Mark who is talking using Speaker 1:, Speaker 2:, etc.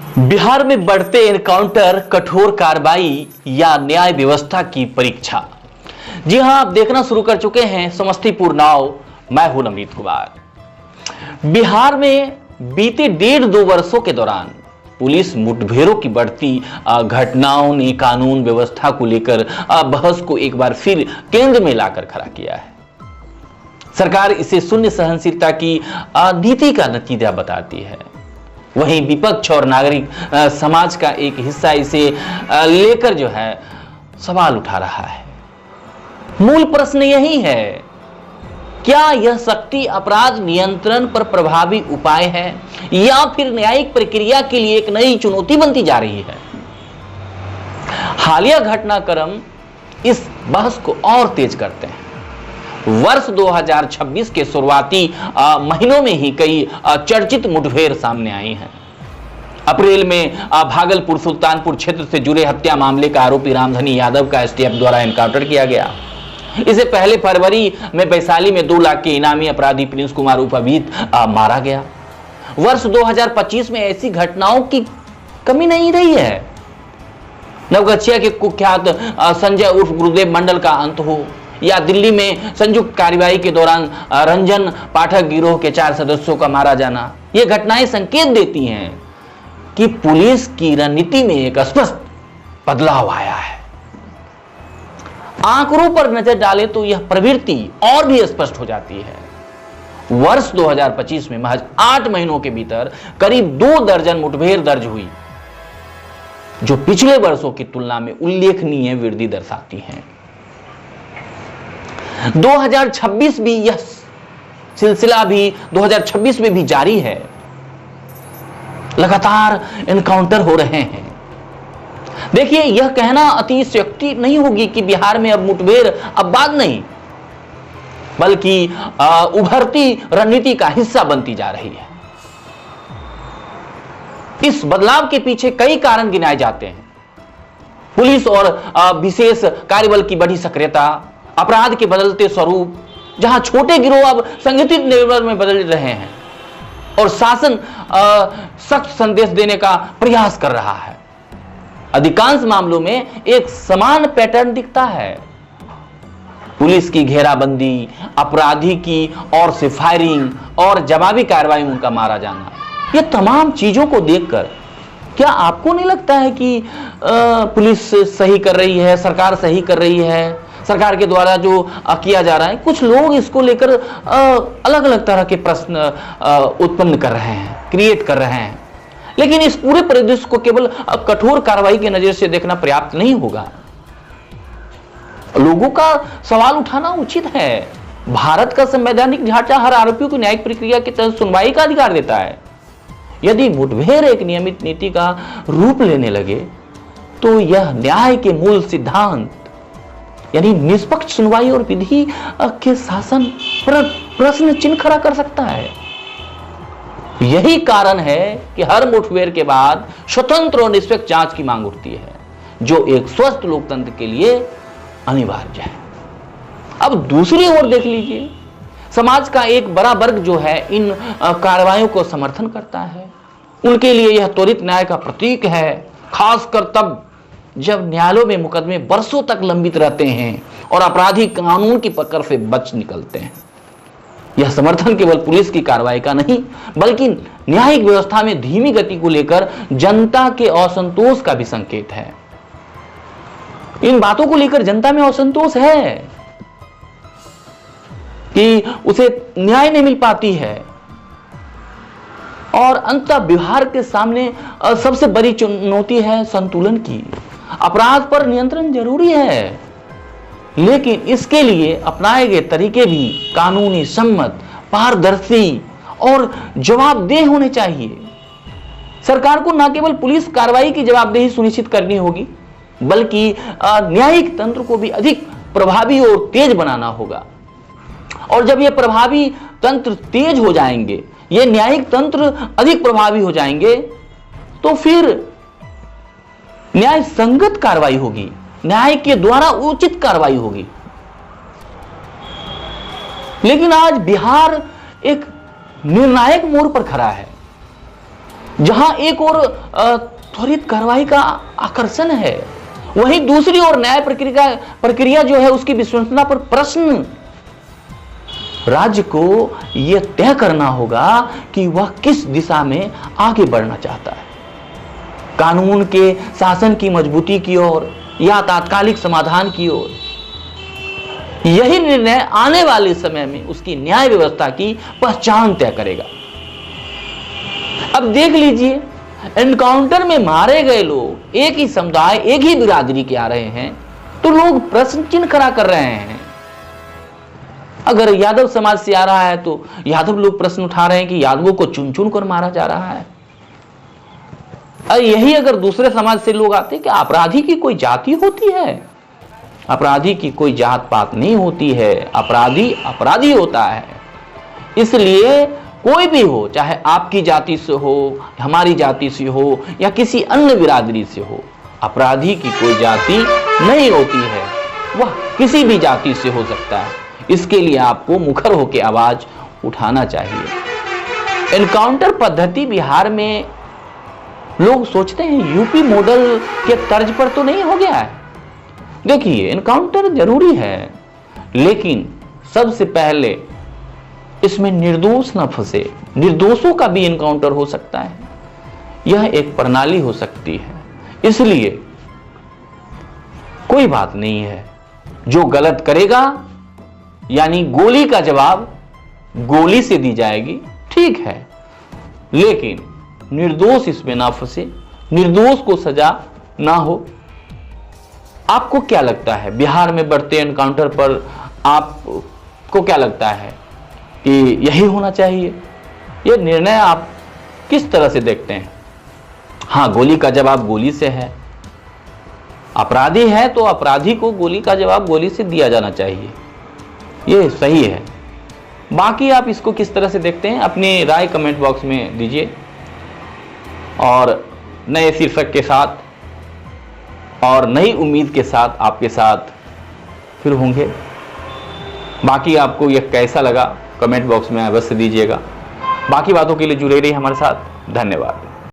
Speaker 1: बिहार में बढ़ते एनकाउंटर, कठोर कार्रवाई या न्याय व्यवस्था की परीक्षा। जी हां, आप देखना शुरू कर चुके हैं समस्तीपुर नाउ। मैं हूं नवनीत कुमार। बिहार में बीते 1.5-2 वर्षों के दौरान पुलिस मुठभेड़ों की बढ़ती घटनाओं ने कानून व्यवस्था को लेकर बहस को एक बार फिर केंद्र में लाकर खड़ा किया है। सरकार इसे शून्य सहनशीलता की नीति का नतीजा बताती है। वहीं विपक्ष और नागरिक समाज का एक हिस्सा इसे लेकर जो है सवाल उठा रहा है। मूल प्रश्न यही है, क्या यह शक्ति अपराध नियंत्रण पर प्रभावी उपाय है या फिर न्यायिक प्रक्रिया के लिए एक नई चुनौती बनती जा रही है? हालिया घटनाक्रम इस बहस को और तेज करते हैं। वर्ष 2026 के शुरुआती महीनों में ही कई चर्चित मुठभेड़ सामने आई हैं। अप्रैल में भागलपुर सुल्तानपुर क्षेत्र से जुड़े हत्या मामले का आरोपी रामधनी यादव का एसटीएफ द्वारा एनकाउंटर किया गया। इससे पहले फरवरी में वैशाली में 2 लाख के इनामी अपराधी प्रिंस कुमार उर्फ अभिजीत मारा गया। वर्ष 2025 में ऐसी घटनाओं की कमी नहीं रही है। नवगछिया के कुख्यात संजय उर्फ गुरुदेव मंडल का अंत हो, या दिल्ली में संयुक्त कार्रवाई के दौरान रंजन पाठक गिरोह के 4 सदस्यों का मारा जाना, ये घटनाएं संकेत देती हैं कि पुलिस की रणनीति में एक स्पष्ट बदलाव आया है। आंकड़ों पर नजर डालें तो यह प्रवृत्ति और भी स्पष्ट हो जाती है। वर्ष 2025 में महज 8 महीनों के भीतर करीब 2 दर्जन मुठभेड़ दर्ज हुई, जो पिछले वर्षों की तुलना में उल्लेखनीय वृद्धि दर्शाती हैं। 2026 भी यह सिलसिला भी 2026 में भी जारी है। लगातार एनकाउंटर हो रहे हैं। देखिए, यह कहना अतिशयोक्ति नहीं होगी कि बिहार में अब मुठभेड़ अब बात नहीं, बल्कि उभरती रणनीति का हिस्सा बनती जा रही है। इस बदलाव के पीछे कई कारण गिनाए जाते हैं। पुलिस और विशेष कार्यबल की बढ़ी सक्रियता, अपराध के बदलते स्वरूप, जहां छोटे गिरोह अब संगठित नेटवर्क में बदल रहे हैं, और शासन सख्त संदेश देने का प्रयास कर रहा है। अधिकांश मामलों में एक समान पैटर्न दिखता है। पुलिस की घेराबंदी, अपराधी की ओर से फायरिंग और जवाबी कार्रवाई में उनका मारा जाना, ये तमाम चीजों को देखकर क्या आपको नहीं लगता है कि पुलिस सही कर रही है, सरकार सही कर रही है? सरकार के द्वारा जो किया जा रहा है, कुछ लोग इसको लेकर अलग अलग तरह के प्रश्न उत्पन्न कर रहे हैं, क्रिएट कर रहे हैं। लेकिन इस पूरे परिदृश्य को केवल कठोर कार्रवाई की नजर से देखना पर्याप्त नहीं होगा। लोगों का सवाल उठाना उचित है। भारत का संवैधानिक ढांचा हर आरोपियों को न्यायिक प्रक्रिया के तहत सुनवाई का अधिकार देता है। यदि मुठभेड़ एक नियमित नीति का रूप लेने लगे तो यह न्याय के मूल सिद्धांत यानी निष्पक्ष सुनवाई और विधि के शासन पर प्रश्न चिन्ह खड़ा कर सकता है। यही कारण है कि हर मुठभेड़ के बाद स्वतंत्र और निष्पक्ष जांच की मांग उठती है, जो एक स्वस्थ लोकतंत्र के लिए अनिवार्य है। अब दूसरी ओर देख लीजिए, समाज का एक बड़ा वर्ग जो है इन कार्रवाइयों को समर्थन करता है। उनके लिए यह त्वरित न्याय का प्रतीक है, खासकर तब जब न्यायालयों में मुकदमे वर्षों तक लंबित रहते हैं और अपराधी कानून की पकड़ से बच निकलते हैं। यह समर्थन केवल पुलिस की कार्रवाई का नहीं, बल्कि न्यायिक व्यवस्था में धीमी गति को लेकर जनता के असंतोष का भी संकेत है। इन बातों को लेकर जनता में असंतोष है कि उसे न्याय नहीं मिल पाती है, और अंततः बिहार के सामने सबसे बड़ी चुनौती है संतुलन की। अपराध पर नियंत्रण जरूरी है, लेकिन इसके लिए अपनाए गए तरीके भी कानूनी सम्मत, पारदर्शी और जवाबदेह होने चाहिए। सरकार को न केवल पुलिस कार्रवाई की जवाबदेही सुनिश्चित करनी होगी, बल्कि न्यायिक तंत्र को भी अधिक प्रभावी और तेज बनाना होगा। और जब ये प्रभावी तंत्र तेज हो जाएंगे, ये न्यायिक तंत्र अधिक प्रभावी हो जाएंगे, तो फिर न्याय संगत कार्रवाई होगी, न्याय के द्वारा उचित कार्रवाई होगी। लेकिन आज बिहार एक निर्णायक मोड़ पर खड़ा है। जहां एक और त्वरित कार्रवाई का आकर्षण है, वहीं दूसरी ओर न्याय प्रक्रिया जो है उसकी विश्वसनीयता पर प्रश्न। राज्य को यह तय करना होगा कि वह किस दिशा में आगे बढ़ना चाहता है, कानून के शासन की मजबूती की ओर या तात्कालिक समाधान की ओर। यही निर्णय आने वाले समय में उसकी न्याय व्यवस्था की पहचान तय करेगा। अब देख लीजिए, एनकाउंटर में मारे गए लोग एक ही समुदाय, एक ही बिरादरी के आ रहे हैं, तो लोग प्रश्न चिन्ह खड़ा कर रहे हैं। अगर यादव समाज से आ रहा है तो यादव लोग प्रश्न उठा रहे हैं कि यादवों को चुन चुन कर मारा जा रहा है। यही अगर दूसरे समाज से लोग आते कि अपराधी की कोई जाति होती है, अपराधी की कोई जात पात नहीं होती है, अपराधी अपराधी होता है। इसलिए कोई भी हो, चाहे आपकी जाति से हो, हमारी जाति से हो या किसी अन्य बिरादरी से हो, अपराधी की कोई जाति नहीं होती है, वह किसी भी जाति से हो सकता है। इसके लिए आपको मुखर होकर आवाज उठाना चाहिए। एनकाउंटर पद्धति बिहार में लोग सोचते हैं यूपी मॉडल के तर्ज पर तो नहीं हो गया है। देखिए, एनकाउंटर जरूरी है, लेकिन सबसे पहले इसमें निर्दोष न फंसे। निर्दोषों का भी एनकाउंटर हो सकता है, यह एक प्रणाली हो सकती है। इसलिए कोई बात नहीं है, जो गलत करेगा यानी गोली का जवाब गोली से दी जाएगी, ठीक है, लेकिन निर्दोष इसमें ना फंसे, निर्दोष को सजा ना हो। आपको क्या लगता है बिहार में बढ़ते एनकाउंटर पर, आपको क्या लगता है कि यही होना चाहिए? यह निर्णय आप किस तरह से देखते हैं? हाँ, गोली का जवाब गोली से है, अपराधी है तो अपराधी को गोली का जवाब गोली से दिया जाना चाहिए, ये सही है। बाकी आप इसको किस तरह से देखते हैं, अपनी राय कमेंट बॉक्स में दीजिए। और नए शीर्षक के साथ और नई उम्मीद के साथ आपके साथ फिर होंगे। बाकी आपको यह कैसा लगा कमेंट बॉक्स में अवश्य दीजिएगा। बाकी बातों के लिए जुड़े रहिए हमारे साथ। धन्यवाद।